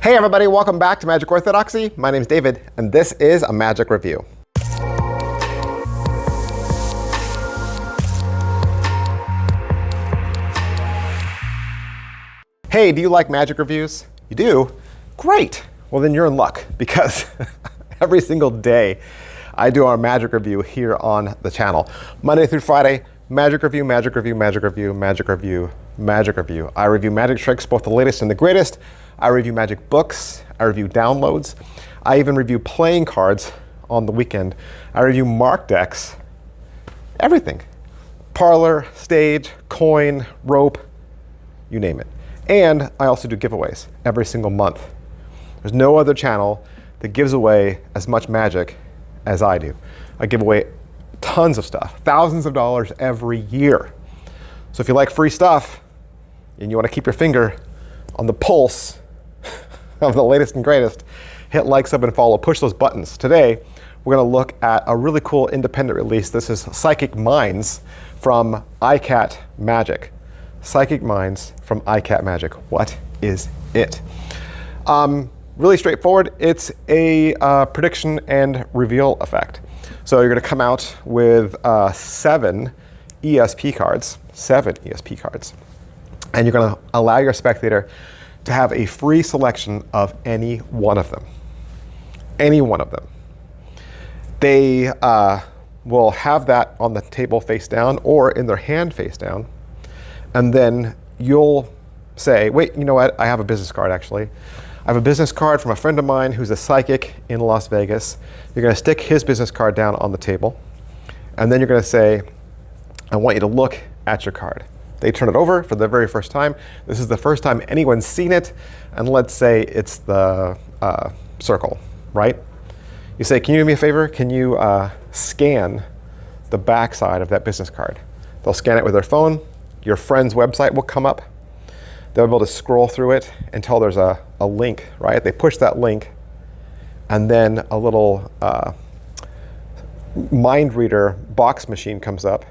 Hey everybody, welcome back to Magic Orthodoxy. My name's David, and this is a magic review. Hey, do you like magic reviews? You do? Great. Well, then you're in luck, because every single day I do our magic review here on the channel. Monday through Friday, magic review, magic review, magic review, magic review, magic review. I review magic tricks, both the latest and the greatest. I review magic books. I review downloads. I even review playing cards on the weekend. I review mark decks, everything. Parlor, stage, coin, rope, you name it. And I also do giveaways every single month. There's no other channel that gives away as much magic as I do. I give away tons of stuff, thousands of dollars every year. So if you like free stuff and you want to keep your finger on the pulse of the latest and greatest, hit like, sub, and follow. Push those buttons. Today, we're going to look at a really cool independent release. This is Psychic Minds from IKAT Magic. Psychic Minds from IKAT Magic. What is it? Really straightforward. It's a prediction and reveal effect. So you're going to come out with 7 ESP cards, and you're going to allow your spectator to have a free selection of any one of them. Any one of them. They will have that on the table face down or in their hand face down. And then you'll say, wait, you know what? I have a business card, actually. I have a business card from a friend of mine who's a psychic in Las Vegas. You're going to stick his business card down on the table. And then you're going to say, I want you to look at your card. They turn it over for the very first time. This is the first time anyone's seen it. And let's say it's the circle, right? You say, can you do me a favor? Can you scan the back side of that business card? They'll scan it with their phone. Your friend's website will come up. They'll be able to scroll through it until there's a link, right? They push that link, and then a little mind reader box machine comes up.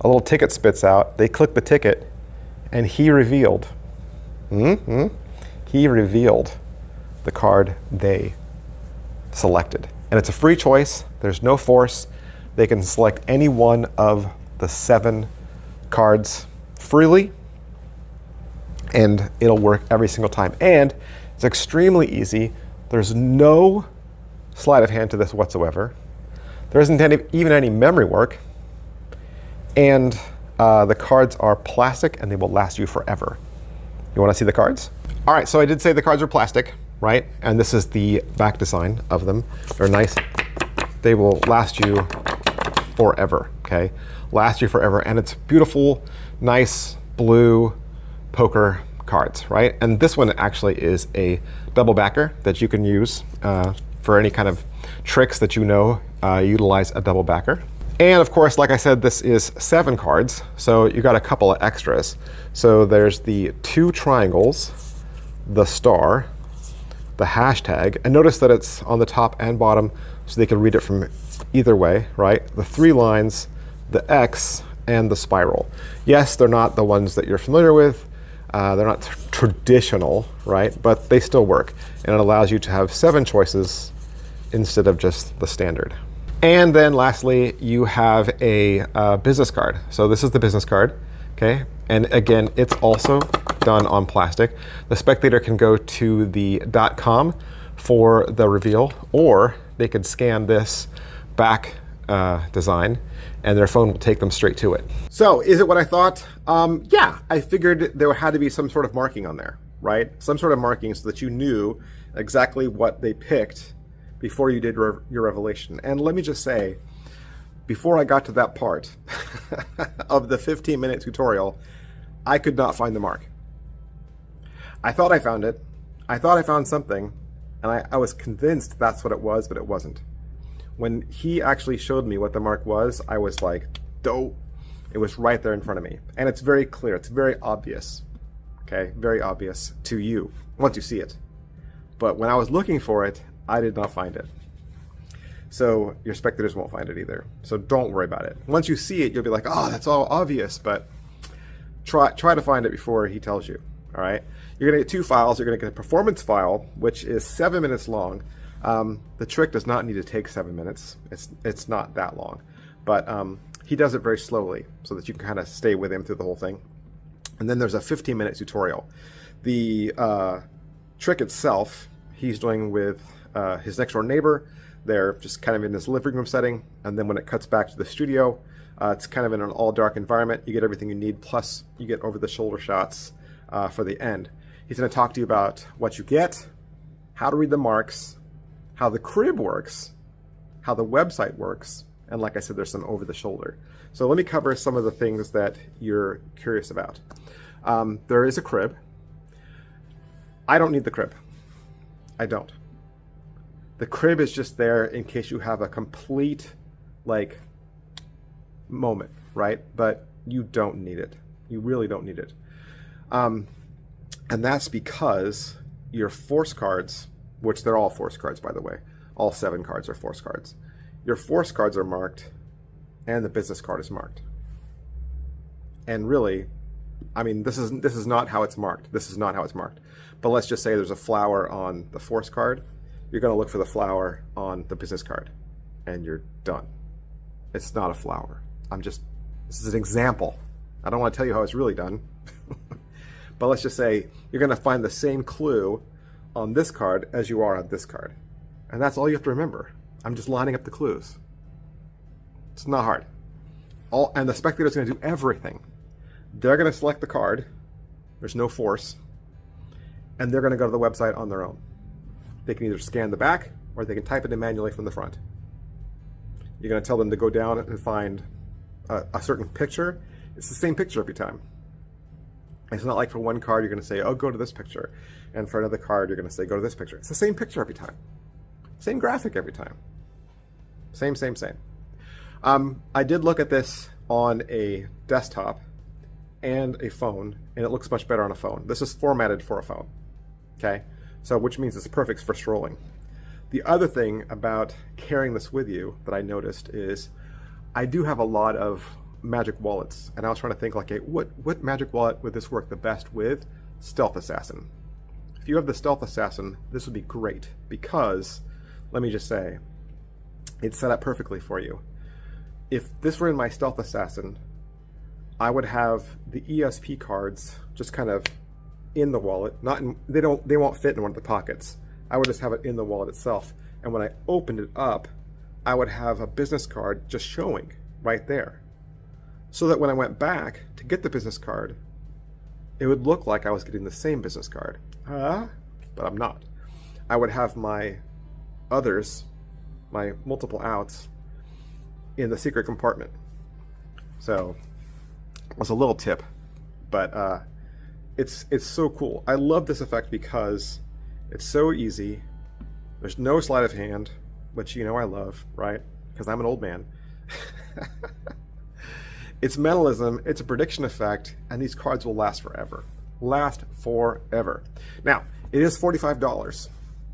A little ticket spits out. They click the ticket, and he revealed. He revealed the card they selected. And it's a free choice. There's no force. They can select any one of the 7 cards freely, and it'll work every single time. And it's extremely easy. There's no sleight of hand to this whatsoever. There isn't even any memory work. And the cards are plastic, and they will last you forever. You want to see the cards? All right, so I did say the cards are plastic, right? And this is the back design of them. They're nice. They will last you forever, okay? Last you forever. And it's beautiful, nice blue poker cards, right? And this one actually is a double backer that you can use for any kind of tricks that you know utilize a double backer. And of course, like I said, this is 7 cards, so you got a couple of extras. So there's the 2 triangles, the star, the hashtag, and notice that it's on the top and bottom so they can read it from either way, right? The 3 lines, the X, and the spiral. Yes, they're not the ones that you're familiar with. They're not traditional, right? But they still work. And it allows you to have 7 choices instead of just the standard. And then lastly, you have a business card. So this is the business card, okay? And again, it's also done on plastic. The spectator can go to the .com for the reveal, or they could scan this back design, and their phone will take them straight to it. So is it what I thought? Yeah, I figured there had to be some sort of marking on there, right? Some sort of marking so that you knew exactly what they picked before you did your revelation. And let me just say, before I got to that part of the 15-minute tutorial, I could not find the mark. I thought I found it. I thought I found something, and I was convinced that's what it was, but it wasn't. When he actually showed me what the mark was, I was like, dope. It was right there in front of me. And it's very clear. It's very obvious. Okay? Very obvious to you once you see it. But when I was looking for it, I did not find it. So your spectators won't find it either. So don't worry about it. Once you see it, you'll be like, oh, that's all obvious. But try to find it before he tells you. All right, you're going to get two files. You're going to get a performance file, which is 7 minutes long. The trick does not need to take 7 minutes. It's not that long, but he does it very slowly so that you can kind of stay with him through the whole thing. And then there's a 15-minute tutorial. The trick itself, he's doing with his next door neighbor. They're just kind of in this living room setting, and then when it cuts back to the studio, it's kind of in an all dark environment. You get everything you need, plus you get over the shoulder shots for the end. He's going to talk to you about what you get, how to read the marks, how the crib works, how the website works, and like I said, there's some over the shoulder. So let me cover some of the things that you're curious about. There is a crib. I don't need the crib. I don't. The crib is just there in case you have a complete, like, moment, right? But you don't need it. You really don't need it. And that's because your force cards, which they're all force cards, by the way. All 7 cards are force cards. Your force cards are marked, and the business card is marked. And really, I mean, this is not how it's marked. This is not how it's marked. But let's just say there's a flower on the force card. You're going to look for the flower on the business card, and you're done. It's not a flower. This is an example. I don't want to tell you how it's really done. But let's just say you're going to find the same clue on this card as you are on this card. And that's all you have to remember. I'm just lining up the clues. It's not hard. And the spectator's going to do everything. They're going to select the card. There's no force. And they're going to go to the website on their own. They can either scan the back or they can type it in manually from the front. You're going to tell them to go down and find a certain picture. It's the same picture every time. It's not like for one card you're going to say, oh, go to this picture. And for another card you're going to say, go to this picture. It's the same picture every time. Same graphic every time. Same. I did look at this on a desktop and a phone, and it looks much better on a phone. This is formatted for a phone. Okay? So, which means it's perfect for strolling. The other thing about carrying this with you that I noticed is I do have a lot of magic wallets, and I was trying to think like, hey, what magic wallet would this work the best with? Stealth Assassin. If you have the Stealth Assassin, this would be great because, let me just say, it's set up perfectly for you. If this were in my Stealth Assassin, I would have the ESP cards just kind of in the wallet. They won't fit in one of the pockets. I would just have it in the wallet itself. And when I opened it up, I would have a business card just showing right there. So that when I went back to get the business card, it would look like I was getting the same business card. But I'm not. I would have my others, my multiple outs, in the secret compartment. So it was a little tip, but it's so cool. I love this effect because it's so easy. There's no sleight of hand, which you know I love, right? Because I'm an old man. It's mentalism, it's a prediction effect, and these cards will last forever. Last forever. Now, it is $45.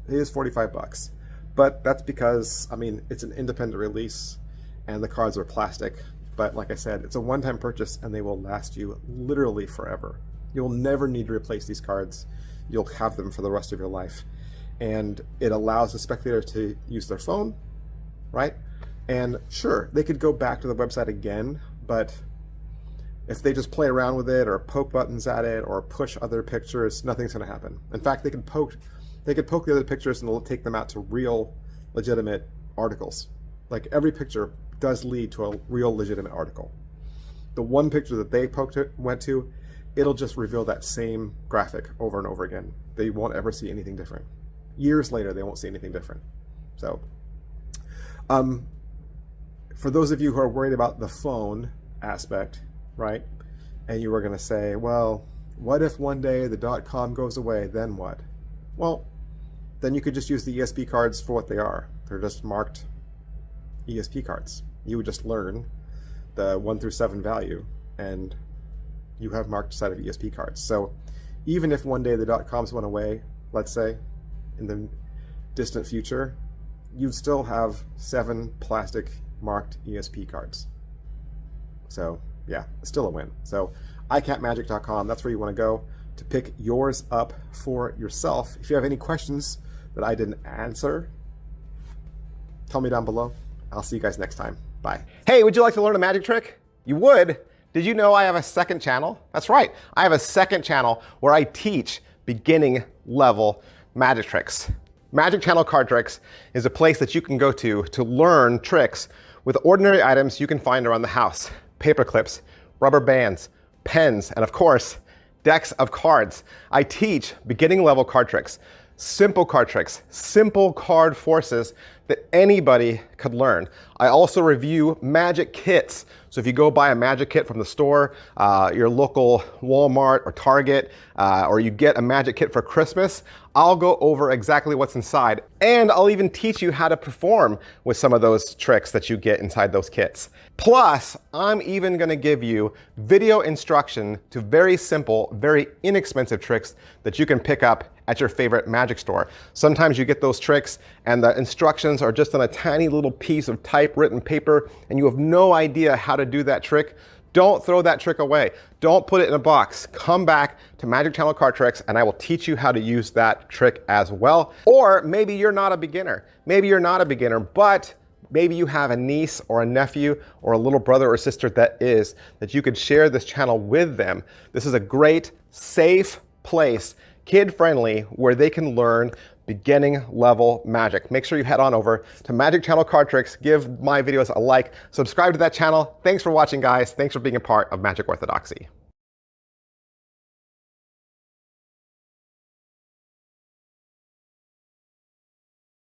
It is $45. But that's because, I mean, it's an independent release, and the cards are plastic. But like I said, it's a one-time purchase, and they will last you literally forever. You'll never need to replace these cards. You'll have them for the rest of your life. And it allows the spectator to use their phone, right? And sure, they could go back to the website again, but if they just play around with it or poke buttons at it or push other pictures, nothing's going to happen. In fact, they could poke the other pictures and it'll take them out to real, legitimate articles. Like every picture does lead to a real, legitimate article. The one picture that they went to, it'll just reveal that same graphic over and over again. They won't ever see anything different. Years later, they won't see anything different. So, for those of you who are worried about the phone aspect, right? And you were going to say, well, what if one day the .com goes away? Then what? Well, then you could just use the ESP cards for what they are. They're just marked ESP cards. You would just learn the 1 through 7 value, and you have marked a set of ESP cards. So even if one day the .coms went away, let's say, in the distant future, you'd still have 7 plastic marked ESP cards. So yeah, it's still a win. So IKATmagic.com, that's where you want to go to pick yours up for yourself. If you have any questions that I didn't answer, tell me down below. I'll see you guys next time. Bye. Hey, would you like to learn a magic trick? You would? Did you know I have a second channel? That's right. I have a second channel where I teach beginning level magic tricks. Magic Channel Card Tricks is a place that you can go to learn tricks with ordinary items you can find around the house. Paper clips, rubber bands, pens, and of course, decks of cards. I teach beginning level card tricks, simple card tricks, simple card forces that anybody could learn. I also review magic kits. So if you go buy a magic kit from the store, your local Walmart or Target, or you get a magic kit for Christmas, I'll go over exactly what's inside. And I'll even teach you how to perform with some of those tricks that you get inside those kits. Plus, I'm even gonna give you video instruction to very simple, very inexpensive tricks that you can pick up at your favorite magic store. Sometimes you get those tricks and the instructions are just on a tiny little piece of typewritten paper and you have no idea how to do that trick. Don't throw that trick away. Don't put it in a box. Come back to Magic Channel Card Tricks and I will teach you how to use that trick as well. Or maybe you're not a beginner. Maybe you're not a beginner, but maybe you have a niece or a nephew or a little brother or sister that you could share this channel with them. This is a great, safe place, kid-friendly, where they can learn beginning level magic. Make sure you head on over to Magic Channel Card Tricks, give my videos a like, subscribe to that channel. Thanks for watching, guys. Thanks for being a part of Magic Orthodoxy.